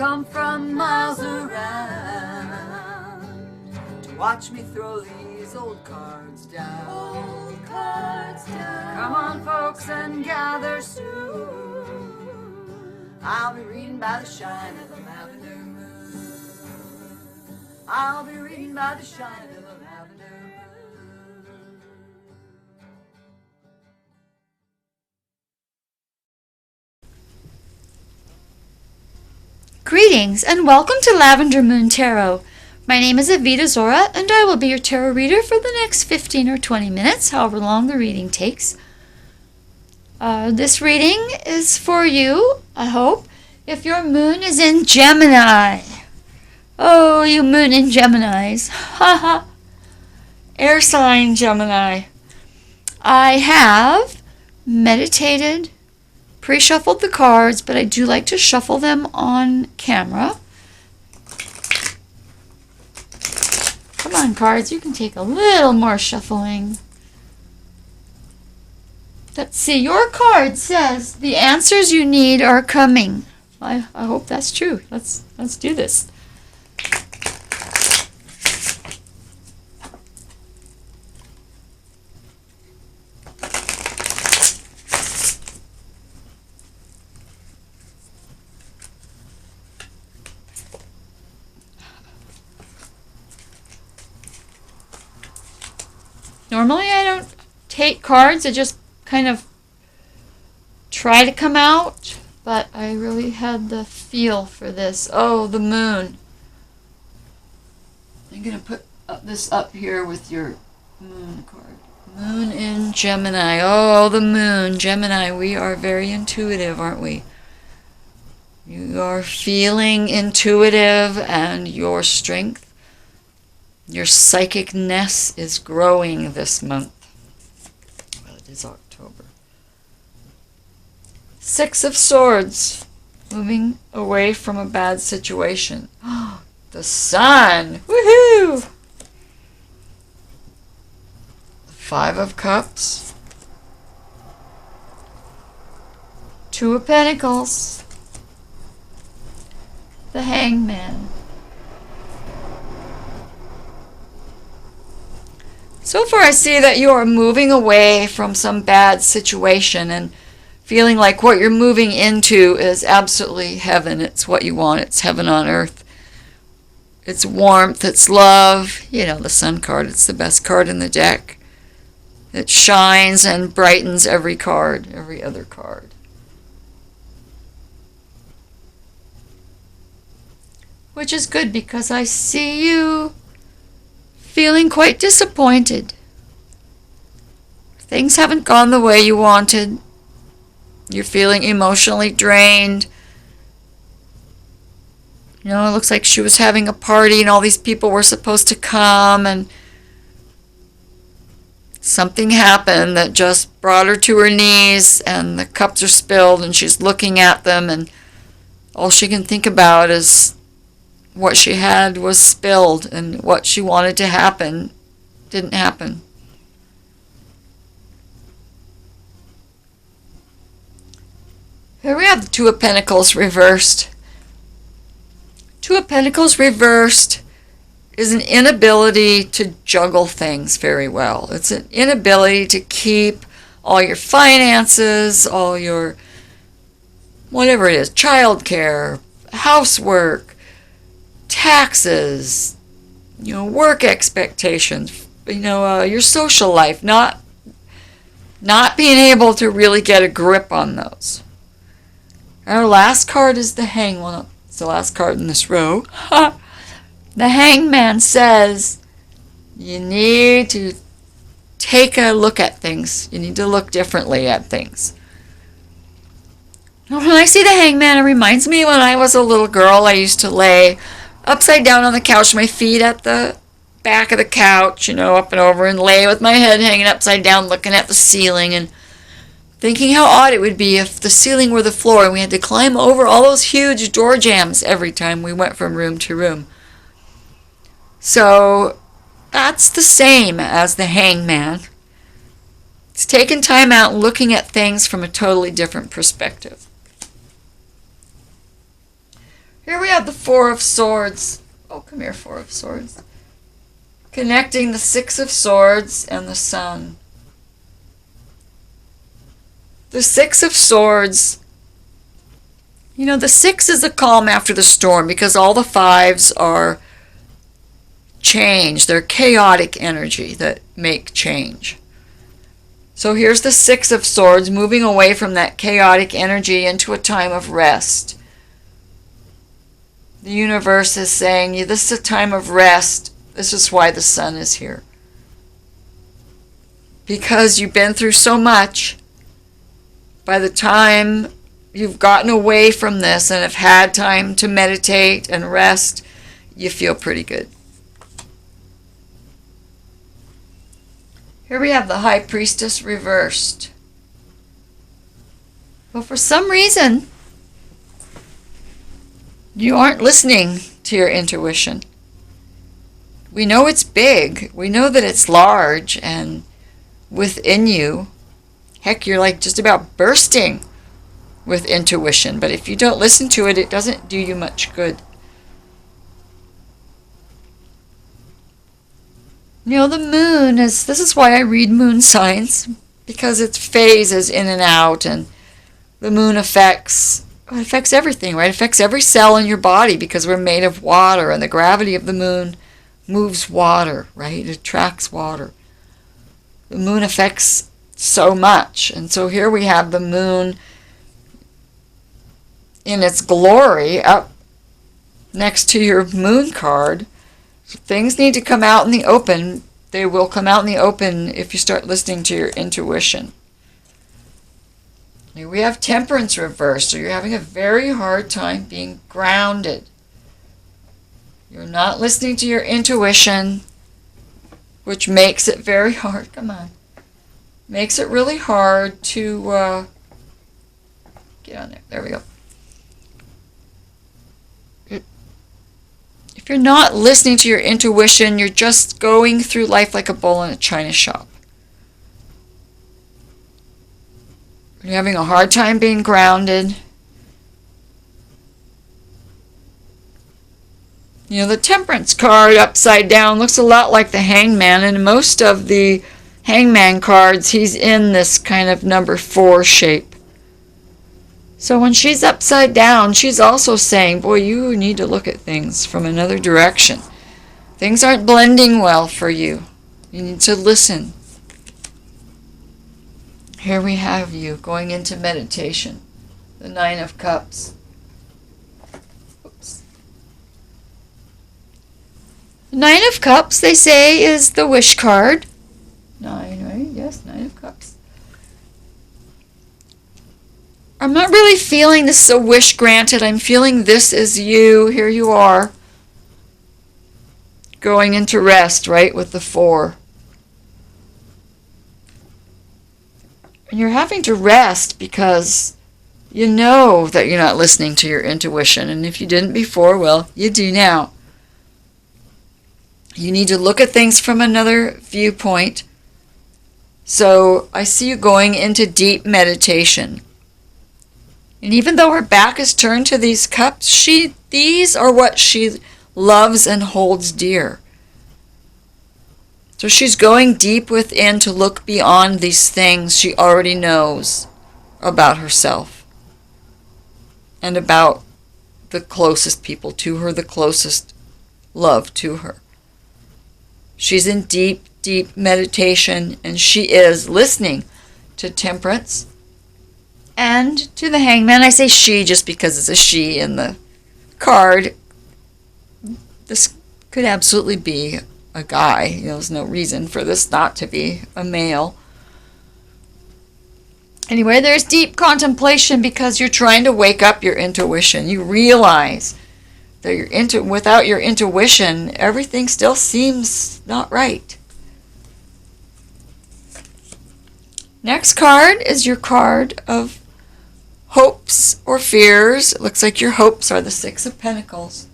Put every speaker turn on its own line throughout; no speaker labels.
come from miles around to watch me throw these old cards down. Old cards down. Come on, folks, and gather soon. I'll be reading by the shine of the lavender moon. I'll be reading by the shine of the lavender moon.
Greetings and welcome to Lavender Moon Tarot. My name is Avitazorrah and I will be your tarot reader for the next 15 or 20 minutes, however long the reading takes. This reading is for you, I hope, if your moon is in Gemini. Oh, you moon in Geminis. Haha. Air sign Gemini. I have meditated, pre-shuffled the cards, but I do like to shuffle them on camera. Come on, cards, you can take a little more shuffling. Let's see, your card says the answers you need are coming. I hope that's true. Let's do this. Normally I don't take cards, I just kind of try to come out, but I really had the feel for this. Oh, the moon. I'm going to put this up here with your moon card. Moon in Gemini. Oh, the moon. Gemini, we are very intuitive, aren't we? You are feeling intuitive, and your strength, your psychic-ness is growing this month. Well, it is October. Six of Swords. Moving away from a bad situation. Oh, the Sun. Woohoo! Five of Cups. Two of Pentacles. The Hangman. So far I see that you are moving away from some bad situation and feeling like what you're moving into is absolutely heaven. It's what you want. It's heaven on earth. It's warmth. It's love. You know, the Sun card. It's the best card in the deck. It shines and brightens every card, every other card. Which is good because I see you feeling quite disappointed. Things haven't gone the way you wanted. You're feeling emotionally drained. You know, it looks like she was having a party and all these people were supposed to come, and something happened that just brought her to her knees, and the cups are spilled and she's looking at them, and all she can think about is what she had was spilled, and what she wanted to happen didn't happen. Here we have the Two of Pentacles reversed. Two of Pentacles reversed is an inability to juggle things very well. It's an inability to keep all your finances, all your whatever it is, childcare, housework, taxes, you know, work expectations, you know, your social life, not being able to really get a grip on those. Our last card is the Hangman. Well, it's the last card in this row. The Hangman says you need to take a look at things. You need to look differently at things. When I see the Hangman, it reminds me when I was a little girl, I used to lay upside down on the couch, my feet at the back of the couch, you know, up and over, and lay with my head hanging upside down looking at the ceiling and thinking how odd it would be if the ceiling were the floor and we had to climb over all those huge door jambs every time we went from room to room. So that's the same as the Hangman. It's taking time out and looking at things from a totally different perspective. Here we have the Four of Swords. Oh, come here, Four of Swords. Connecting the Six of Swords and the Sun. The Six of Swords. You know, the Six is a calm after the storm because all the fives are change. They're chaotic energy that make change. So here's the Six of Swords moving away from that chaotic energy into a time of rest. The universe is saying, this is a time of rest. This is why the sun is here. Because you've been through so much. By the time you've gotten away from this and have had time to meditate and rest, you feel pretty good. Here we have the High Priestess reversed. Well, for some reason, you aren't listening to your intuition. We know it's big. We know that it's large and within you. Heck, you're like just about bursting with intuition. But if you don't listen to it, it doesn't do you much good. You know, the moon is, this is why I read moon signs, because its phases in and out, and the moon affects everything, right? It affects every cell in your body because we're made of water, and the gravity of the moon moves water, right? It attracts water. The moon affects so much, and so here we have the moon in its glory up next to your moon card. Things need to come out in the open. They will come out in the open if you start listening to your intuition. Here we have Temperance reversed, so you're having a very hard time being grounded. You're not listening to your intuition, which makes it very hard. Come on. Makes it really hard to get on there. There we go. If you're not listening to your intuition, you're just going through life like a bull in a china shop. You're having a hard time being grounded. You know, the Temperance card upside down looks a lot like the Hangman, and most of the Hangman cards, he's in this kind of number 4 shape. So when she's upside down, she's also saying, boy, you need to look at things from another direction. Things aren't blending well for you. You need to listen. Here we have you going into meditation. The Nine of Cups. Oops. The Nine of Cups, they say, is the wish card. 9, right? Yes, Nine of Cups. I'm not really feeling this is a wish granted. I'm feeling this is you. Here you are. Going into rest, right, with the 4. And you're having to rest because you know that you're not listening to your intuition. And if you didn't before, well, you do now. You need to look at things from another viewpoint. So I see you going into deep meditation. And even though her back is turned to these cups, these are what she loves and holds dear. So she's going deep within to look beyond these things she already knows about herself and about the closest people to her, the closest love to her. She's in deep, deep meditation, and she is listening to Temperance and to the Hangman. I say she just because it's a she in the card. This could absolutely be a guy. You know, there's no reason for this not to be a male. Anyway, there's deep contemplation because you're trying to wake up your intuition. You realize that without your intuition, everything still seems not right. Next card is your card of hopes or fears. It looks like your hopes are the 6 of Pentacles.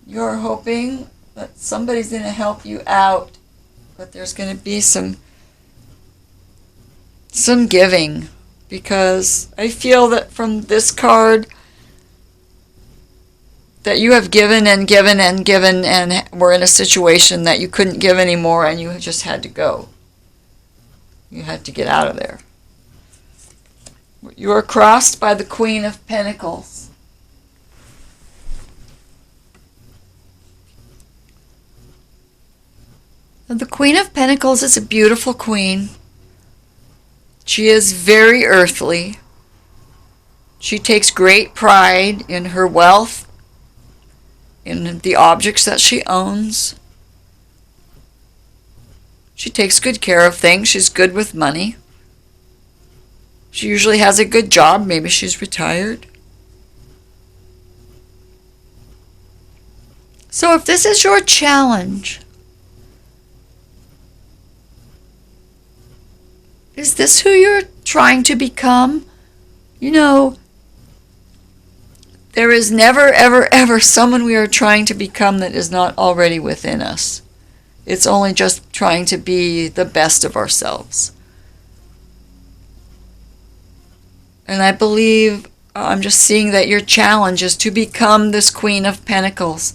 You're hoping that somebody's going to help you out, but there's going to be some giving, because I feel that from this card, that you have given and given and given and were in a situation that you couldn't give anymore and you just had to go. You had to get out of there. You are crossed by the Queen of Pentacles. The Queen of Pentacles is a beautiful queen. She is very earthly. She takes great pride in her wealth, in the objects that she owns. She takes good care of things. She's good with money. She usually has a good job. Maybe she's retired. So if this is your challenge, is this who you're trying to become? You know, there is never, ever, ever someone we are trying to become that is not already within us. It's only just trying to be the best of ourselves. And I believe, I'm just seeing that your challenge is to become this Queen of Pentacles.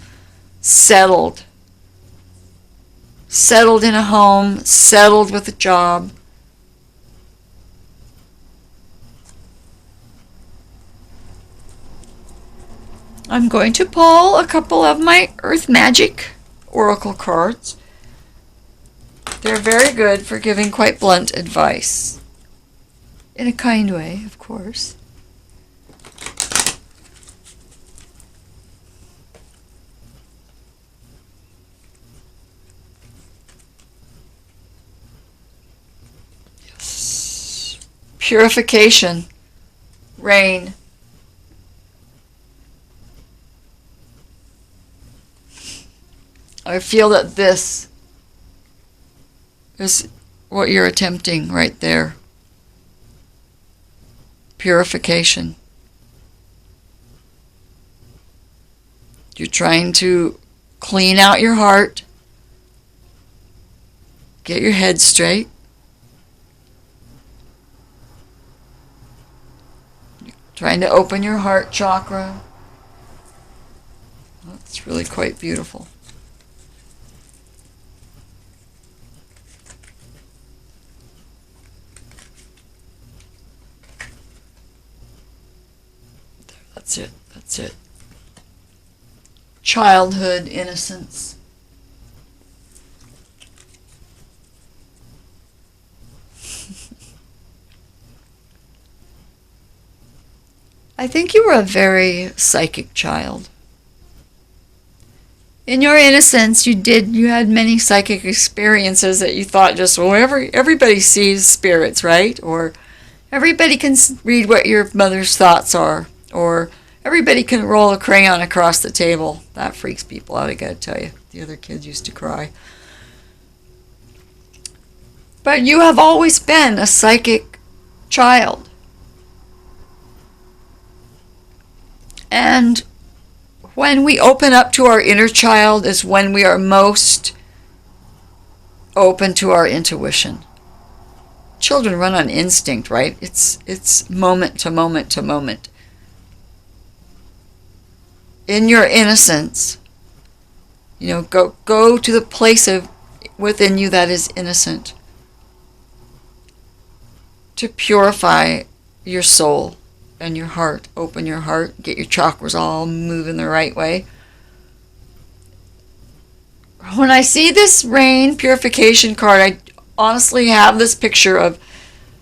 Settled. Settled in a home, settled with a job. I'm going to pull a couple of my Earth Magic Oracle cards. They're very good for giving quite blunt advice. In a kind way, of course. Yes. Purification. Rain. I feel that this is what you're attempting right there. Purification. You're trying to clean out your heart, get your head straight. You're trying to open your heart chakra. That's really quite beautiful. That's it. That's it. Childhood innocence. I think you were a very psychic child. In your innocence, you had many psychic experiences that you thought just, well, everybody sees spirits, right? Or everybody can read what your mother's thoughts are. Or everybody can roll a crayon across the table. That freaks people out, I gotta tell you. The other kids used to cry. But you have always been a psychic child. And when we open up to our inner child is when we are most open to our intuition. Children run on instinct, right? It's moment to moment to moment. In your innocence, go to the place within you that is innocent, to purify your soul and your heart. Open your heart, get your chakras all moving the right way. When I see this rain purification card, I honestly have this picture of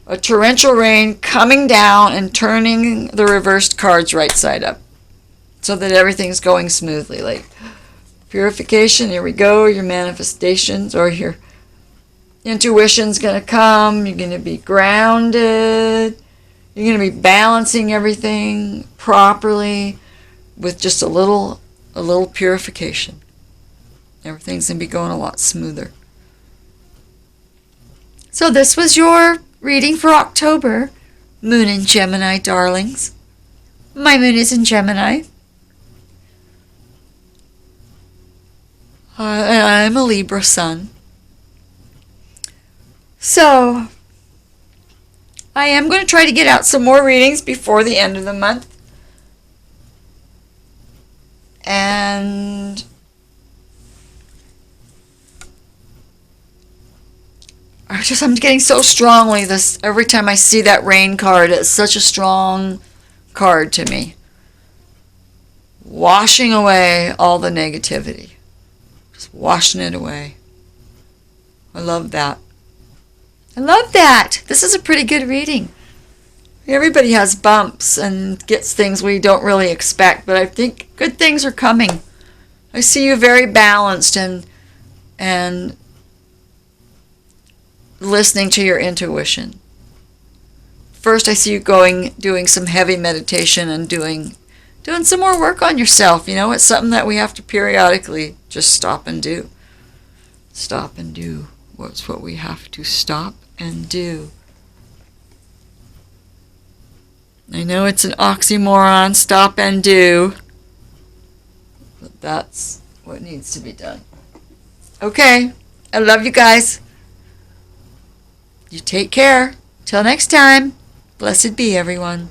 a torrential rain coming down and turning the reversed cards right side up, so that everything's going smoothly. Like purification, here we go, your manifestations or your intuition's going to come. You're going to be grounded. You're going to be balancing everything properly with just a little purification. Everything's going to be going a lot smoother. So this was your reading for October. Moon in Gemini, darlings. My moon is in Gemini. And I'm a Libra sun. So, I am going to try to get out some more readings before the end of the month. And I'm getting so strongly this every time I see that rain card. It's such a strong card to me. Washing away all the negativity. Just washing it away. I love that. I love that. This is a pretty good reading. Everybody has bumps and gets things we don't really expect, but I think good things are coming. I see you very balanced and listening to your intuition. First, I see you doing some heavy meditation and doing some more work on yourself. It's something that we have to periodically just stop and do. Stop and do. What's what we have to stop and do? I know it's an oxymoron, stop and do, but that's what needs to be done. Okay, I love you guys. You take care. Till next time, blessed be everyone.